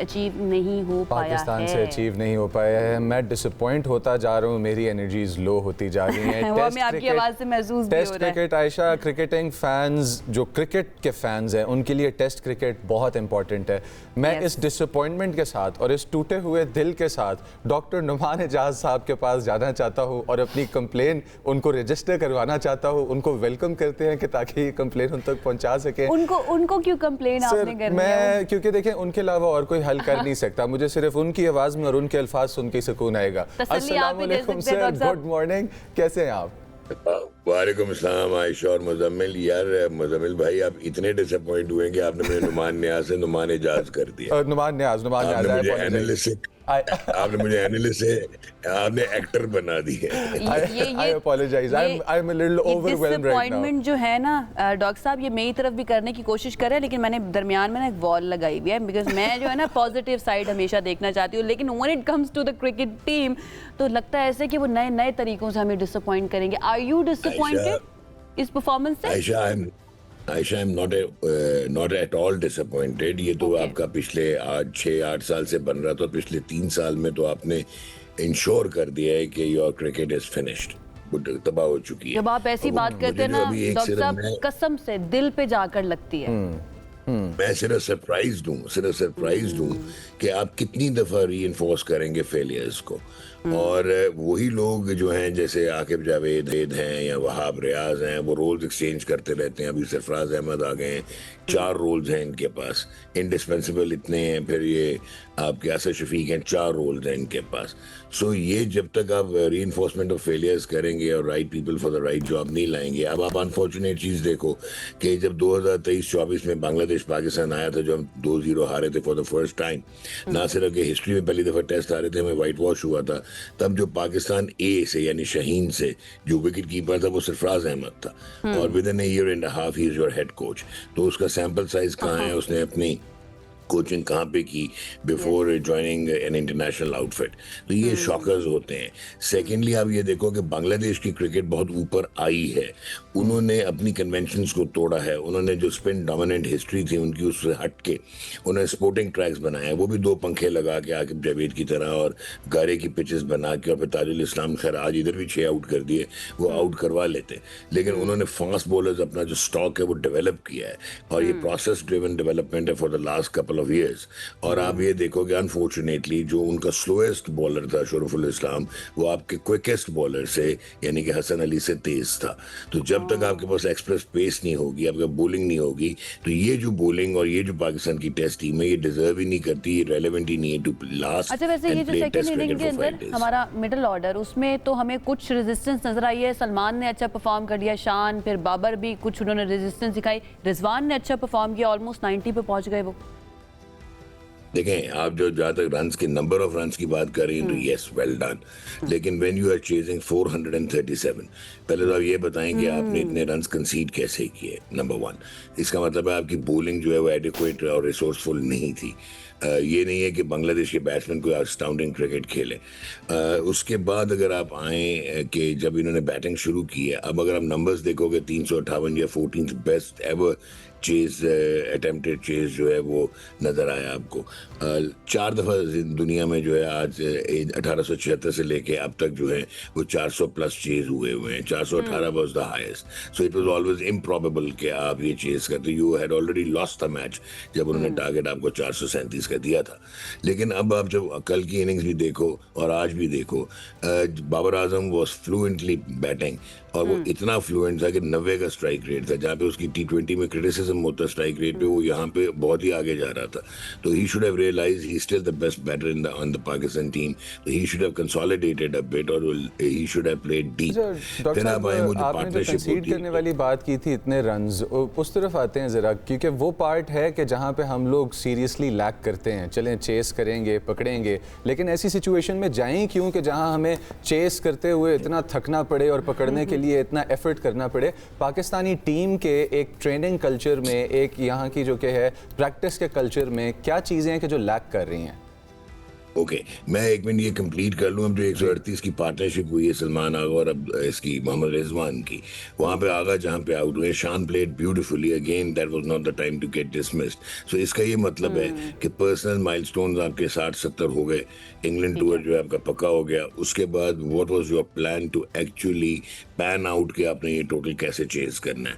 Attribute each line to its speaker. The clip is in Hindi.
Speaker 1: अचीव नहीं हो पाया है।
Speaker 2: पाकिस्तान से अचीव नहीं हो पाया है। मैं डिसअपॉइंट होता जा रहा हूँ, मेरी एनर्जीज लो होती जा रही हैं।
Speaker 1: वो हमें आपकी आवाज़ से महसूस भी हो
Speaker 2: टेस्ट
Speaker 1: रहा है।
Speaker 2: क्रिकेट, आयशा, क्रिकेटिंग फैंस जो क्रिकेट के फैंस हैं उनके लिए टेस्ट क्रिकेट बहुत इंपॉर्टेंट है। मैं इस डिसअपॉइंटमेंट के साथ और इस टूटे हुए दिल के साथ डॉक्टर नुमान एजाज साहब के पास जाना चाहता हूँ और अपनी कंप्लेन उनको रजिस्टर करवाना चाहता हूँ। उनको वेलकम करते हैं कि ताकि ये कंप्लेन उन तक पहुँचा सकें।
Speaker 1: उनको क्यों कंप्लेन आपने करनी है?
Speaker 2: मैं क्योंकि देखें उनके अलावा और कोई हल कर नहीं सकता। मुझे सिर्फ उनकी आवाज़ में और उनके अल्फाज सुन के सुकून आएगा। अस्सलाम वालेकुम सर, गुड मॉर्निंग, कैसे हैं आप?
Speaker 3: वालेकुम अस्सलाम आयशा और मुजम्मिल। यार मुजम्मिल भाई, आप इतने डिसअपॉइंट हुए कि आपने मुझे नुमान न्याज से नुमान एजाज कर दिया।
Speaker 2: नुमान न्याज
Speaker 3: आपने मुझे एनालिस्ट से आपने एक्टर बना दिया।
Speaker 2: I apologize, I am a little overwhelmed right now.
Speaker 1: Disappointment जो है ना डॉक्टर साहब, ये मेरी तरफ भी करने की कोशिश कर रहे हैं, लेकिन मैंने दरमियान में ना एक वॉल लगाई हुई है, बिकॉज मैं जो है ना पॉजिटिव साइड हमेशा देखना चाहती हूँ, लेकिन when it comes to the cricket team तो लगता है ऐसे कि वो नए नए तरीकों से हमें डिसअपॉइंट करेंगे। आर यू डिसअपॉइंटेड इस परफॉर्मेंस से?
Speaker 3: Ayesha, I am not at all disappointed. ये तो आपका पिछले 6-8 साल से बन रहा था। पिछले 3 साल में तो आपने इंश्योर कर दिया है कि योर क्रिकेट इज फिनिश्ड, तबाह हो चुकी है।
Speaker 1: जब आप ऐसी बात करते हैं ना डॉक्टर साहब, कसम से दिल पे जाकर लगती है।
Speaker 3: मैं सिर्फ सरप्राइज हूँ कि आप कितनी दफा रीइंफोर्स करेंगे फेलियर्स को। और वही लोग जो हैं, जैसे आकिब जावेद हैं या वहाब रियाज हैं, वो रोल्स एक्सचेंज करते रहते हैं। अभी सरफराज अहमद आ गए हैं, 4 रोल्स हैं इनके पास, इंडिस्पेंसिबल इतने हैं। फिर ये आपके असद शफीक हैं, 4 रोल्स हैं इनके पास। सो ये जब तक आप रीइंफोर्समेंट ऑफ फेलियर्स करेंगे और right people for the right job नहीं लाएंगे। अब आप अनफॉर्चुनेट चीज़ देखो कि जब 2023-24 में बांग्लादेश पाकिस्तान आया था, जो हम 2-0 हारे थे फॉर द फर्स्ट टाइम, ना सिर्फ के हिस्ट्री में पहली दफ़ा टेस्ट हारे थे, हमें वाइट वॉश हुआ था। तब जो पाकिस्तान ए से यानी शाहीन से जो विकेट कीपर था वो सरफराज अहमद था, और with in year and half he is your head coach. तो उसका सैंपल साइज कहाँ है, उसने अपनी कोचिंग कहाँ पे की before joining an international outfit. तो ये शॉकर्स होते हैं। सेकेंडली आप ये देखो कि बांग्लादेश की क्रिकेट बहुत ऊपर आई है। उन्होंने अपनी कन्वेंशंस को तोड़ा है। उन्होंने जो स्पिन डोमिनेंट हिस्ट्री थी उनकी, उससे हट के उन्होंने स्पोर्टिंग ट्रैक्स बनाए, वो भी 2 पंखे लगा के आकिब जावेद की तरह, और गारे की पिचेस बना के। और फिर ताजुल इस्लाम, खैर आज इधर भी 6 आउट कर दिए, वो आउट करवा लेते। लेकिन उन्होंने फास्ट बॉलर्स, अपना जो स्टॉक है वो डेवलप किया है, और ये प्रोसेस ड्रिवन डेवलपमेंट है for the last couple of years. और आप ये देखोगे अनफॉर्चुनेटली जो उनका स्लोएस्ट बॉलर था शरीफुल इस्लाम, वो आपके क्विकेस्ट बॉलर से यानी कि हसन अली से तेज था। तो जब तक आपके पास एक्सप्रेस पेस नहीं होगी, आपका बॉलिंग नहीं होगी, तो ये जो बॉलिंग और ये जो पाकिस्तान की टेस्ट टीम है, ये डिजर्व ही नहीं करती, ये रेलेवेंट ही नहीं है टू लास्ट।
Speaker 1: अच्छा, वैसे ये जो सेकंड इनिंग के अंदर हमारा मिडिल ऑर्डर, उसमें तो हमें कुछ रेजिस्टेंस नजर आई है। सलमान ने अच्छा परफॉर्म कर दिया, शान, फिर बाबर भी कुछ उन्होंने रेजिस्टेंस दिखाई, रिजवान ने अच्छा परफॉर्म किया, ऑलमोस्ट 90 पे पहुंच गए वो।
Speaker 3: देखें, आप जो जहाँ तक रन्स के नंबर ऑफ रन्स की बात कर रही हैं तो यस, वेल डन। लेकिन व्हेन यू आर चेजिंग 437, पहले तो आप ये बताएं कि आपने इतने रन्स कंसीड कैसे किए, नंबर 1। इसका मतलब है आपकी बॉलिंग जो है वो एडिक्वेट और रिसोर्सफुल नहीं थी। ये नहीं है कि बांग्लादेश के बैट्समैन कोई आउटस्टैंडिंग क्रिकेट खेले। उसके बाद अगर आप आएँ कि जब इन्होंने बैटिंग शुरू की है, अब अगर आप नंबर्स देखोगे, 358 या 14th best ever chase, attempted chase जो है वो नज़र आया आपको। 4 दफ़ा दुनिया में जो है आज 1876 से लेके अब तक जो है वो 400 प्लस चेज हुए हैं। 418 was the highest. So it was always improbable कि आप ये चेज करते। You had already lost the match जब उन्होंने टारगेट आपको 437 का दिया था। लेकिन अब आप जब कल की इनिंग्स भी देखो और आज भी देखो, Babar Azam was fluently batting, और वो इतना फ्लुएंट था कि 90 का स्ट्राइक रेट था, जहाँ पे उसकी T20 में क्रिटिसिज्म होता स्ट्राइक रेट पे, वो यहाँ पे बहुत ही आगे जा रहा था। तो he should have realized he is still the best batter in the on the Pakistan team. तो he should have consolidated a bit और he should have played deep.
Speaker 2: फिर आप आए, वो जो पार्टनरशिप कंसीड करने वाली बात की थी, इतने रन्स, उस तरफ आते हैं ज़रा, क्योंकि वो पार्ट है कि जहाँ पे हम लोग सीरियसली लैक करते हैं। चलें चेस करेंगे, पकड़ेंगे, लेकिन ऐसी सिचुएशन में जाएं क्यों कि जहाँ हमें चेस करते हुए इतना थकना पड़े और पकड़ने के लिए इतना एफर्ट करना पड़े। पाकिस्तानी टीम के एक ट्रेनिंग कल्चर में, एक यहाँ की जो कि है प्रैक्टिस के कल्चर में, क्या चीज़ें हैं कि जो लैक कर रही हैं?
Speaker 3: ओके, मैं एक मिनट ये कंप्लीट कर लूँ। अब जो 138 की पार्टनरशिप हुई है सलमान आगा और अब इसकी मोहम्मद रिजवान की, वहाँ पे आगा जहाँ पे आउट हुए, Shan played beautifully again, that was not the time to get dismissed. So इसका ये मतलब है कि पर्सनल माइलस्टोन्स आपके 60-70 हो गए, इंग्लैंड टूर जो है आपका पक्का हो गया। उसके बाद what was your plan to actually pan out कि आपने ये टोटल कैसे चेज करना है?